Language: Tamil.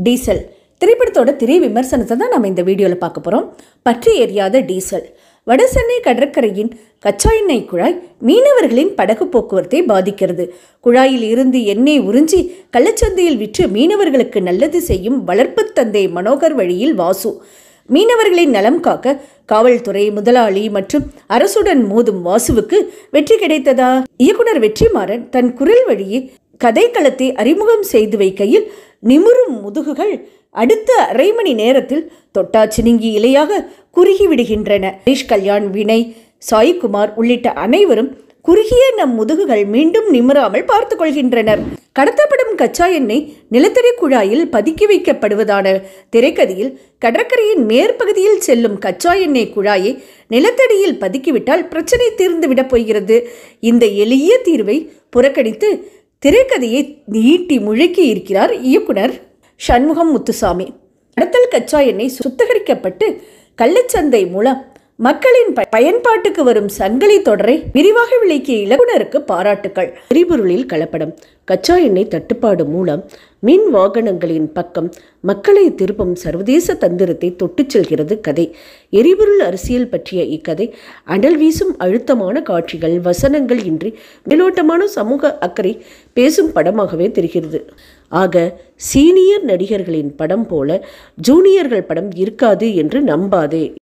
டீசல் திரைப்படத்தோட திரை விமர்சனத்தை தான் நம்ம இந்த வீடியோவில் பார்க்க போகிறோம். பற்றி எரியாத டீசல். வடசென்னை கடற்கரையின் கச்சா எண்ணெய் குழாய் மீனவர்களின் படகு போக்குவரத்தை பாதிக்கிறது. குழாயில் இருந்து எண்ணெய் உறிஞ்சி கள்ளச்சந்தையில் விற்று மீனவர்களுக்கு நல்லது செய்யும் வளர்ப்பு தந்தை மனோகர் வழியில் வாசு. மீனவர்களின் நலம் காக்க காவல்துறை, முதலாளி மற்றும் அரசுடன் மோதும் வாசுவுக்கு வெற்றி கிடைத்ததா? இயக்குனர் வெற்றிமாறன் தன் குரல் வழியே கதைக்களத்தை அறிமுகம் செய்து வைக்கையில் நிமிரும் முதுகுகள் அடுத்த அரை மணி நேரத்தில் தொட்டாச்சினிங்கி இலையாக குறுகிவிடுகின்றன. ஹரிஷ் கல்யாண், வினய், சாய்குமார் உள்ளிட்ட அனைவரும் குறுகிய நம் முதுகுகள் மீண்டும் நிமிராமல் பார்த்து கொள்கின்றனர். கடத்தப்படும் கச்சா எண்ணெய் நிலத்தடி குழாயில் பதுக்கி வைக்கப்படுவதான திரைக்கதையில் கடற்கரையின் மேற்பகுதியில் செல்லும் கச்சா எண்ணெய் குழாயை நிலத்தடியில் பதுக்கிவிட்டால் பிரச்சனை தீர்ந்துவிடப் போகிறது. இந்த எளிய தீர்வை புறக்கணித்து திரைக்கதையை நீட்டி முழக்கி இருக்கிறார் இயக்குனர் சண்முகம் முத்துசாமி. கடத்தல் கச்சா எண்ணெய் சுத்திகரிக்கப்பட்டு கள்ளச்சந்தை மூலம் மக்களின் பயன்பாட்டுக்கு வரும் சங்கிலி தொடரை விரிவாக விளக்கிய இயக்குனருக்கு பாராட்டுக்கள். எரிபொருளில் கலப்படம். கச்சா எண்ணெய் தட்டுப்பாடு மூலம் மின் வாகனங்களின் பக்கம் மக்களை திருப்பும் சர்வதேச தந்திரத்தை தொட்டுச் செல்கிறது கதை. எரிபொருள் அரசியல் பற்றிய இக்கதை அனல் வீசும் அழுத்தமான காட்சிகள், வசனங்கள் இன்றி மேலோட்டமான சமூக அக்கறை பேசும் படமாகவே தெரிகிறது. ஆக சீனியர் நடிகர்களின் படம் போல ஜூனியர்கள் படம் இருக்காது என்று நம்பாதே